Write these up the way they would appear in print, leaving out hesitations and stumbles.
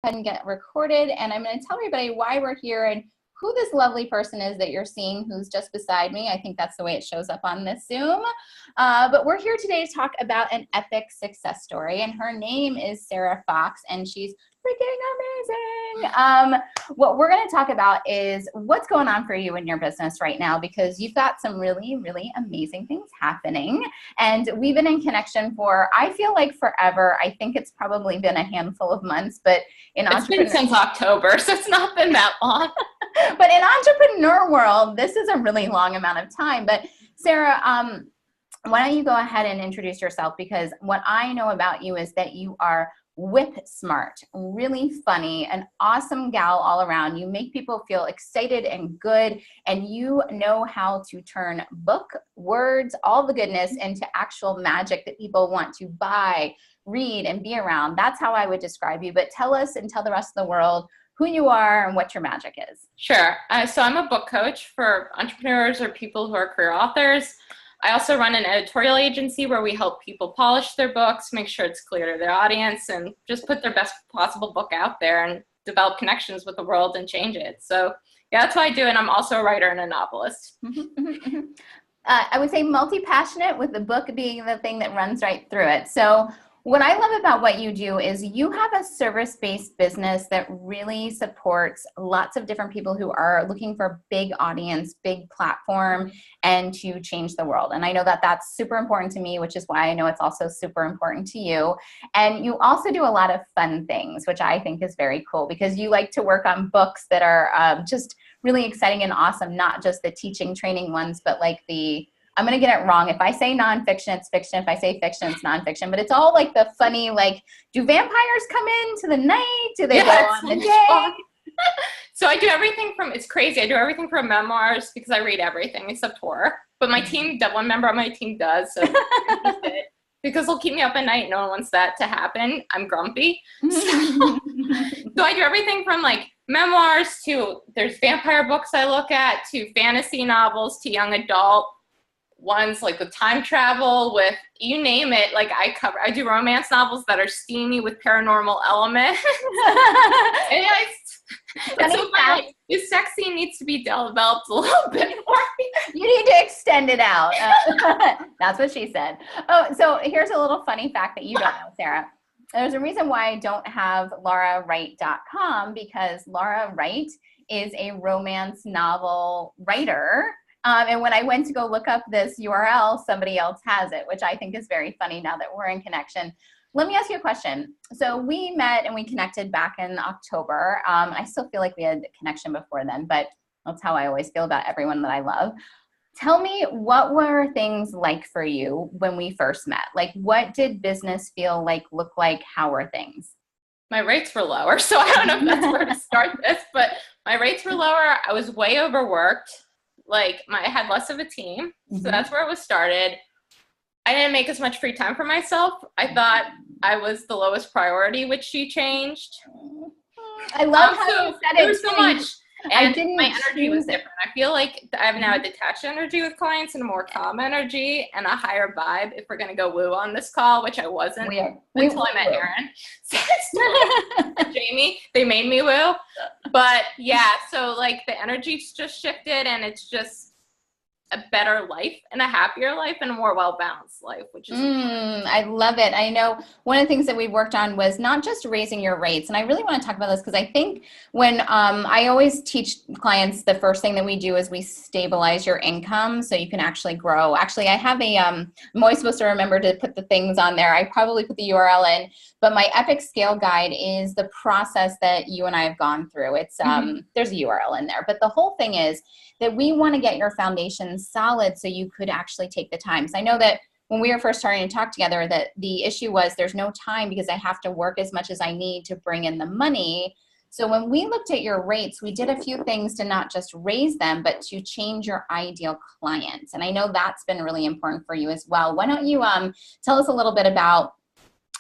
ahead and get recorded, and I'm going to tell everybody why we're here and who this lovely person is that you're seeing who's just beside me. I think that's the way it shows up on this Zoom. But we're here today to talk about an epic success story, and her name is Sara Fox, and she's freaking amazing. What we're going to talk about is what's going on for you in your business right now, because you've got some really, really amazing things happening. And we've been in connection for, I feel like forever. I think it's probably been a handful of months, but it's been since October, so it's not been that long. But in entrepreneur world, this is a really long amount of time. But Sara, why don't you go ahead and introduce yourself? Because what I know about you is that you are whip smart, really funny, an awesome gal all around. You make people feel excited and good, and you know how to turn book, words, all the goodness into actual magic that people want to buy, read, and be around. That's how I would describe you. But tell us and tell the rest of the world who you are and what your magic is. Sure. So I'm a book coach for entrepreneurs or people who are career authors. I also run an editorial agency where we help people polish their books, make sure it's clear to their audience, and just put their best possible book out there and develop connections with the world and change it. So yeah, that's what I do. And I'm also a writer and a novelist. I would say multi-passionate, with the book being the thing that runs right through it. So what I love about what you do is you have a service-based business that really supports lots of different people who are looking for a big audience, big platform, and to change the world. And I know that that's super important to me, which is why I know it's also super important to you. And you also do a lot of fun things, which I think is very cool, because you like to work on books that are just really exciting and awesome, not just the teaching, training ones, but like I'm going to get it wrong. If I say nonfiction, it's fiction. If I say fiction, it's nonfiction. But it's all like the funny, like, do vampires come into the night? Do they go on the day? So I do everything from, it's crazy, I do everything from memoirs, because I read everything except horror. But my team, one member of my team does, so because they'll keep me up at night. No one wants that to happen. I'm grumpy. So I do everything from like memoirs to, there's vampire books I look at, to fantasy novels, to young adult ones, like with time travel, with you name it. Like I do romance novels that are steamy with paranormal elements. And it's so funny. Like, this sex scene needs to be developed a little bit more. You need to extend it out. That's what she said. Oh, so here's a little funny fact that you don't know, Sara. There's a reason why I don't have LauraWright.com, because Laura Wright is a romance novel writer. And when I went to go look up this URL, somebody else has it, which I think is very funny now that we're in connection. Let me ask you a question. So we met and we connected back in October. I still feel like we had a connection before then, but that's how I always feel about everyone that I love. Tell me, what were things like for you when we first met? Like, what did business feel like, look like? How were things? My rates were lower, so I don't know if that's where to start this, but my rates were lower. I was way overworked. Like, I had less of a team, so that's where it was started. I didn't make as much free time for myself. I thought I was the lowest priority, which she changed. I love how you said it. There was so much. And my energy was different. I feel like I have now a detached energy with clients and a more calm energy and a higher vibe, if we're going to go woo on this call, which I wasn't until I met Aaron. Jamie, they made me woo. But yeah, so like the energy's just shifted, and it's just a better life and a happier life and a more well-balanced life, which is I love it. I know one of the things that we worked on was not just raising your rates. And I really want to talk about this, because I think when I always teach clients, the first thing that we do is we stabilize your income so you can actually grow. Actually, I have I'm always supposed to remember to put the things on there. I probably put the URL in, but my Epic Scale Guide is the process that you and I have gone through. It's there's a URL in there, but the whole thing is that we want to get your foundation solid so you could actually take the time. So I know that when we were first starting to talk together, that the issue was there's no time because I have to work as much as I need to bring in the money. So when we looked at your rates, we did a few things to not just raise them, but to change your ideal clients. And I know that's been really important for you as well. Why don't you tell us a little bit about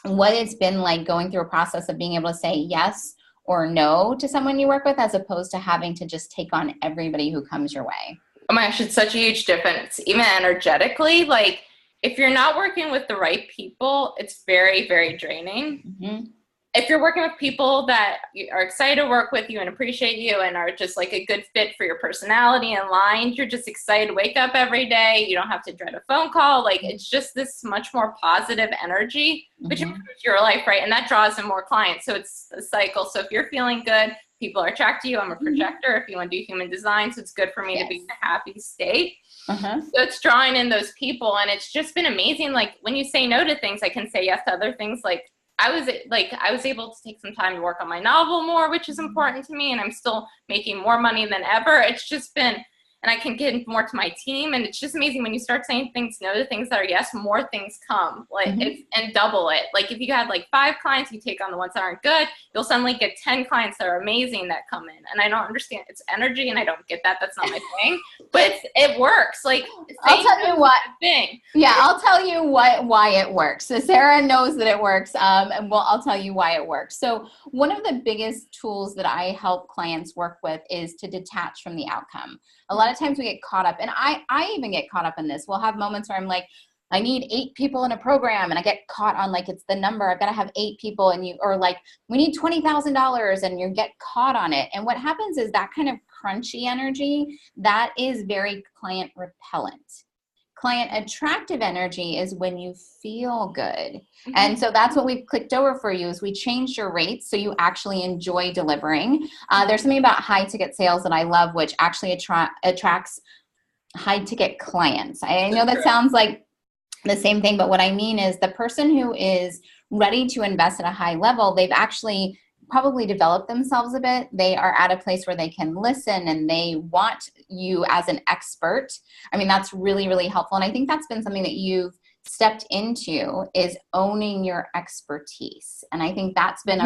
what it's been like going through a process of being able to say yes or no to someone you work with, as opposed to having to just take on everybody who comes your way? Oh my gosh, it's such a huge difference, even energetically. Like, if you're not working with the right people, it's very, very draining. if you're working with people that are excited to work with you and appreciate you and are just like a good fit for your personality and lines, you're just excited to wake up every day. You don't have to dread a phone call. Like, it's just this much more positive energy, which improves your life, right? And that draws in more clients. So it's a cycle. So if you're feeling good, people are attracted to you. I'm a projector. If you want to do human design, so it's good for me to be in a happy state. So it's drawing in those people, and it's just been amazing. Like, when you say no to things, I can say yes to other things. Like, I was able to take some time to work on my novel more, which is important to me, and I'm still making more money than ever. It's just been, and I can get more to my team, and it's just amazing when you start saying things no to things that are yes, more things come, like it's, and double it. Like, if you had like 5 clients, you take on the ones that aren't good, you'll suddenly get 10 clients that are amazing that come in. And I don't understand, it's energy, and I don't get that. That's not my thing, but it works. Like, I'll tell you what thing. Yeah, I'll tell you why it works. So Sara knows that it works, and I'll tell you why it works. So one of the biggest tools that I help clients work with is to detach from the outcome. A lot of times we get caught up, and I even get caught up in this. We'll have moments where I'm like, I need 8 people in a program, and I get caught on like, it's the number, I've got to have 8 people, and or like, we need $20,000, and you get caught on it. And what happens is that kind of crunchy energy, that is very client repellent. Client attractive energy is when you feel good. And so that's what we've clicked over for you, is we changed your rates so you actually enjoy delivering. There's something about high ticket sales that I love, which actually attracts high ticket clients. I know that sounds like the same thing, but what I mean is the person who is ready to invest at a high level, they've actually probably developed themselves a bit. They are at a place where they can listen, and they want you as an expert. I mean, that's really, really helpful. And I think that's been something that you've stepped into, is owning your expertise. And I think that's been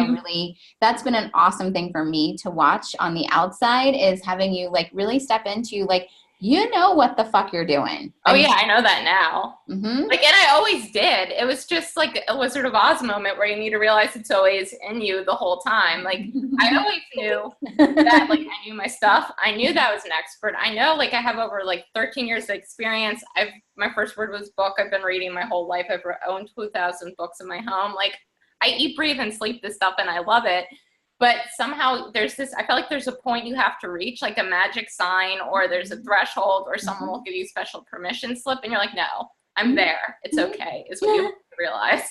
that's been an awesome thing for me to watch on the outside, is having you like really step into like, you know what the fuck you're doing. Oh, yeah, I know that now. Like, and I always did. It was just like a Wizard of Oz moment where you need to realize it's always in you the whole time. Like, I always knew that, like, I knew my stuff. I knew that I was an expert. I know, like, I have over like 13 years of experience. My first word was book. I've been reading my whole life. I've owned 2,000 books in my home. Like, I eat, breathe, and sleep this stuff, and I love it. But somehow there's this, I feel like there's a point you have to reach, like a magic sign, or there's a threshold, or someone will give you special permission slip, and you're like, no, I'm there. It's okay, is what you realize.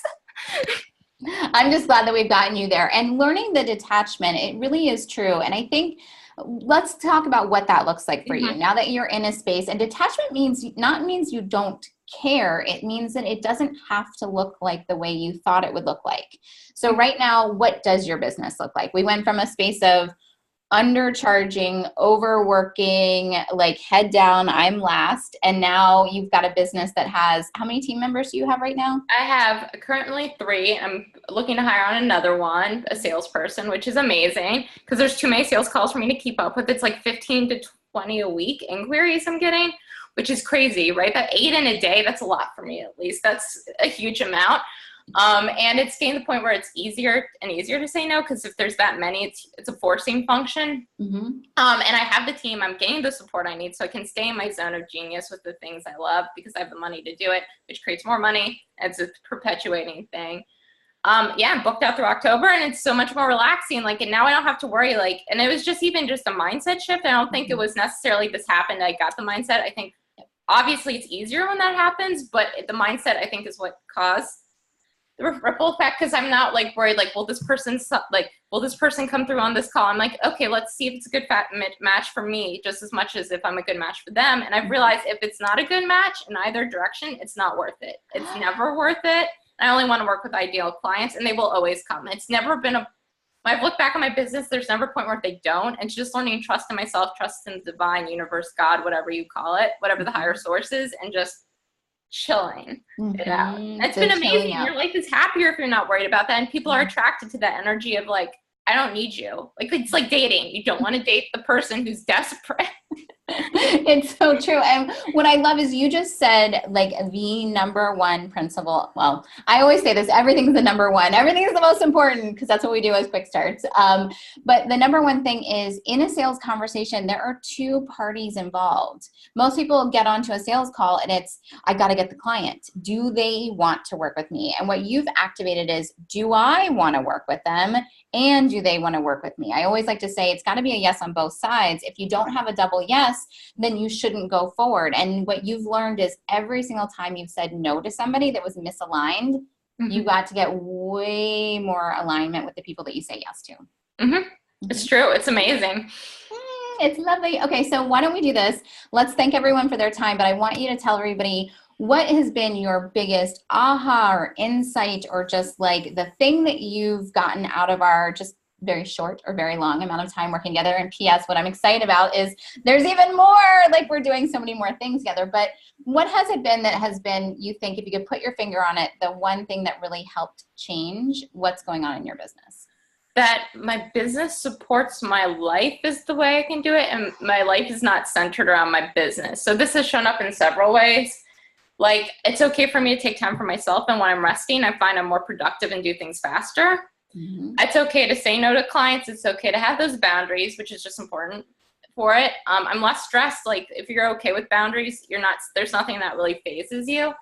I'm just glad that we've gotten you there. And learning the detachment, it really is true. And I think, let's talk about what that looks like for you now that you're in a space. And detachment means you don't care. It means that it doesn't have to look like the way you thought it would look like. So right now, what does your business look like? We went from a space of undercharging, overworking, like head down, I'm last. And now you've got a business that has, how many team members do you have right now? I have currently 3. I'm looking to hire on another one, a salesperson, which is amazing because there's too many sales calls for me to keep up with. It's like 15 to 20 a week inquiries I'm getting, which is crazy, right? That 8 in a day, that's a lot for me, at least. That's a huge amount. And it's getting to the point where it's easier and easier to say no, because if there's that many, it's a forcing function. And I have the team. I'm getting the support I need so I can stay in my zone of genius with the things I love, because I have the money to do it, which creates more money. It's a perpetuating thing. Yeah, I'm booked out through October, and it's so much more relaxing. Like, and now I don't have to worry. Like, and it was just even just a mindset shift. I don't think it was necessarily this happened, I got the mindset. I think obviously it's easier when that happens, but the mindset, I think, is what caused the ripple effect, because I'm not like worried, like, will this person come through on this call? I'm like, okay, let's see if it's a good match for me, just as much as if I'm a good match for them. And I've realized if it's not a good match in either direction, it's not worth it. It's never worth it. I only want to work with ideal clients, and they will always come. It's never been when I've looked back on my business, there's never a point where they don't. It's just learning to trust in myself, trust in the divine, universe, God, whatever you call it, whatever the higher source is, and just chilling it out. It's been amazing. Your life is happier if you're not worried about that. And people are attracted to that energy of like, I don't need you. Like, it's like dating. You don't want to date the person who's desperate. It's so true. And what I love is you just said like the number one principle. Well, I always say this, everything's the number one. Everything is the most important because that's what we do as quick starts. But the number one thing is in a sales conversation, there are two parties involved. Most people get onto a sales call and it's, I got to get the client. Do they want to work with me? And what you've activated is, do I want to work with them? And do they want to work with me? I always like to say it's got to be a yes on both sides. If you don't have a double yes, then you shouldn't go forward. And what you've learned is every single time you've said no to somebody that was misaligned, you got to get way more alignment with the people that you say yes to. It's true. It's amazing. It's lovely. Okay, so why don't we do this? Let's thank everyone for their time, but I want you to tell everybody what has been your biggest aha or insight or just like the thing that you've gotten out of our just very short or very long amount of time working together. And P.S., what I'm excited about is there's even more, like we're doing so many more things together. But what has it been that has been, you think, if you could put your finger on it, the one thing that really helped change what's going on in your business? That my business supports my life is the way I can do it. And my life is not centered around my business. So this has shown up in several ways. Like, it's okay for me to take time for myself. And when I'm resting, I find I'm more productive and do things faster. It's okay to say no to clients. It's okay to have those boundaries, which is just important for it. I'm less stressed. Like, if you're okay with boundaries, there's nothing that really phases you.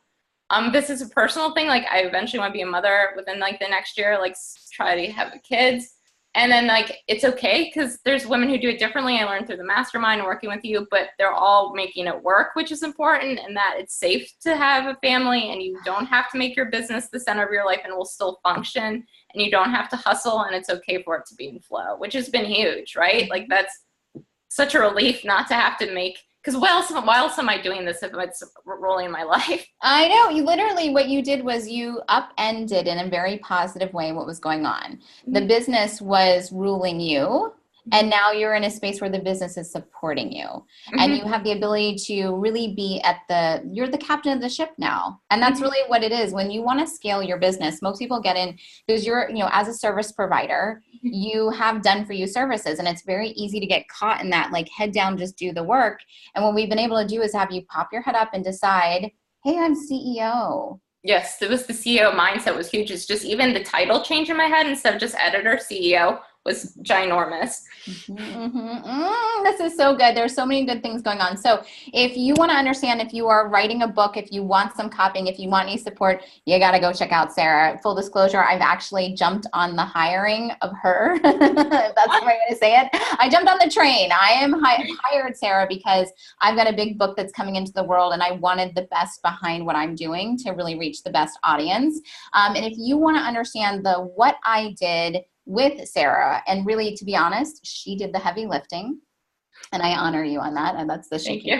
This is a personal thing. Like, I eventually want to be a mother within like the next year, like try to have kids. And then like, it's okay because there's women who do it differently. I learned through the mastermind working with you, but they're all making it work, which is important, and that it's safe to have a family and you don't have to make your business the center of your life and will still function, and you don't have to hustle, and it's okay for it to be in flow, which has been huge, right? Like, that's such a relief not to have to make, because why else am I doing this if it's rolling in my life? I know. You literally, what you did was you upended in a very positive way what was going on. The business was ruling you, and now you're in a space where the business is supporting you. And you have the ability to really be you're the captain of the ship now. And that's really what it is. When you want to scale your business, most people get in because you're, as a service provider, you have done for you services, and it's very easy to get caught in that, like, head down, just do the work. And what we've been able to do is have you pop your head up and decide, hey, I'm CEO. Yes, it was the CEO mindset was huge. It's just even the title change in my head instead of just editor, CEO was ginormous. This is so good. There's so many good things going on. So if you want to understand, if you are writing a book, if you want some copying, if you want any support, you got to go check out Sara. Full disclosure, I've actually jumped on the hiring of her. If that's the right way to say it. I jumped on the train. I am hired Sara because I've got a big book that's coming into the world, and I wanted the best behind what I'm doing to really reach the best audience. And if you want to understand what I did with Sara, and really, to be honest, she did the heavy lifting, and I honor you on that, and that's the shaking.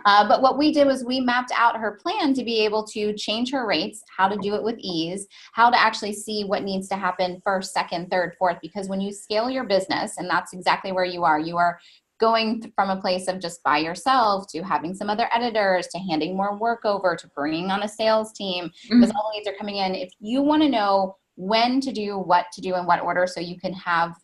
But what we did was we mapped out her plan to be able to change her rates, how to do it with ease, how to actually see what needs to happen first, second, third, fourth, because when you scale your business, and that's exactly where you are going from a place of just by yourself to having some other editors to handing more work over to bringing on a sales team, because all the leads are coming in. If you want to know when to do, what to do, in what order, so you can have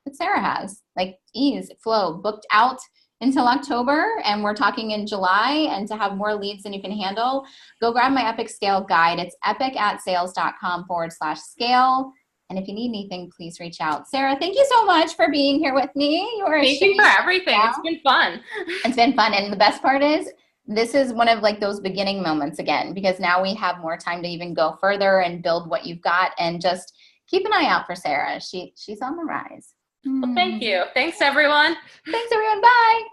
what Sara has, like ease, flow, booked out until October, and we're talking in July, and to have more leads than you can handle, go grab my Epic Scale guide. It's epicatsales.com/scale. And if you need anything, please reach out. Sara, thank you so much for being here with me. Thank you for everything. It's been fun. It's been fun. And the best part is, this is one of like those beginning moments again, because now we have more time to even go further and build what you've got, and just keep an eye out for Sara. She's on the rise. Well, thank you. Thanks, everyone. Thanks, everyone. Bye.